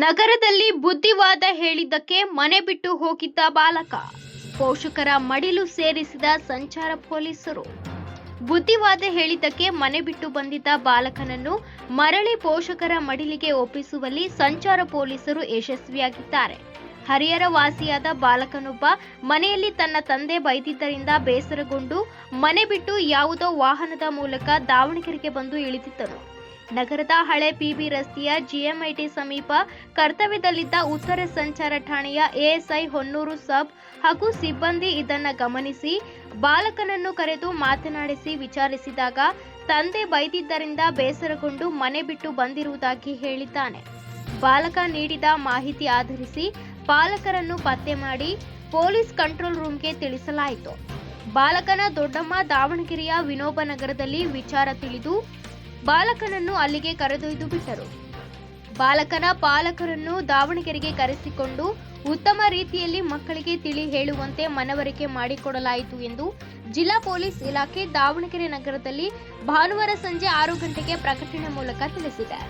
ನಗರದಲ್ಲಿ ಬುದ್ಧಿವಾದ ಹೇಳಿದ್ದಕ್ಕೆ ಮನೆ ಬಿಟ್ಟು ಹೋಗಿದ್ದ ಬಾಲಕ, ಪೋಷಕರ ಮಡಿಲು ಸೇರಿಸಿದ ಸಂಚಾರ ಪೊಲೀಸರು. ಬುದ್ಧಿವಾದ ಹೇಳಿದ್ದಕ್ಕೆ ಮನೆ ಬಿಟ್ಟು ಬಂದಿದ್ದ ಬಾಲಕನನ್ನು ಮರಳಿ ಪೋಷಕರ ಮಡಿಲಿಗೆ ಒಪ್ಪಿಸುವಲ್ಲಿ ಸಂಚಾರ ಪೊಲೀಸರು ಯಶಸ್ವಿಯಾಗಿದ್ದಾರೆ. ಹರಿಹರ ವಾಸಿಯಾದ ಬಾಲಕನೊಬ್ಬ ಮನೆಯಲ್ಲಿ ತನ್ನ ತಂದೆ ಬೈದಿದ್ದರಿಂದ ಬೇಸರಗೊಂಡು ಮನೆ ಬಿಟ್ಟು ಯಾವುದೋ ವಾಹನದ ಮೂಲಕ ದಾವಣಗೆರೆಗೆ ಬಂದು ಇಳಿದಿದ್ದನು. ನಗರದ ಹಳೆ ಪಿಬಿ ರಸ್ತೆಯ ಜಿಎಂಐಟಿ ಸಮೀಪ ಕರ್ತವ್ಯದಲ್ಲಿದ್ದ ಉತ್ತರ ಸಂಚಾರ ಠಾಣೆಯ ಎಎಸ್ಐ ಹೊನ್ನೂರು ಸಬ್ ಹಾಗೂ ಸಿಬ್ಬಂದಿ ಇದನ್ನ ಗಮನಿಸಿ ಬಾಲಕನನ್ನು ಕರೆದು ಮಾತನಾಡಿಸಿ ವಿಚಾರಿಸಿದಾಗ ತಂದೆ ಬೈದಿದ್ದರಿಂದ ಬೇಸರಗೊಂಡು ಮನೆ ಬಿಟ್ಟು ಬಂದಿರುವುದಾಗಿ ಹೇಳಿದ್ದಾನೆ. ಬಾಲಕ ನೀಡಿದ ಮಾಹಿತಿ ಆಧರಿಸಿ ಬಾಲಕರನ್ನು ಪತ್ತೆ ಮಾಡಿ ಪೊಲೀಸ್ ಕಂಟ್ರೋಲ್ ರೂಮ್ಗೆ ತಿಳಿಸಲಾಯಿತು. ಬಾಲಕನ ದೊಡ್ಡಮ್ಮ ದಾವಣಗೆರೆಯ ವಿನೋಬ ನಗರದಲ್ಲಿ ವಿಚಾರ ತಿಳಿದು ಬಾಲಕನನ್ನು ಅಲ್ಲಿಗೆ ಕರೆದೊಯ್ದು ಬಿಟ್ಟರು. ಬಾಲಕನ ಪಾಲಕರನ್ನು ದಾವಣಗೆರೆಗೆ ಕರೆಸಿಕೊಂಡು ಉತ್ತಮ ರೀತಿಯಲ್ಲಿ ಮಕ್ಕಳಿಗೆ ತಿಳಿ ಹೇಳುವಂತೆ ಮನವರಿಕೆ ಮಾಡಿಕೊಡಲಾಯಿತು ಎಂದು ಜಿಲ್ಲಾ ಪೊಲೀಸ್ ಇಲಾಖೆ ದಾವಣಗೆರೆ ನಗರದಲ್ಲಿ ಭಾನುವಾರ ಸಂಜೆ 6 ಗಂಟೆಗೆ ಪ್ರಕಟಣೆ ಮೂಲಕ ತಿಳಿಸಿದೆ.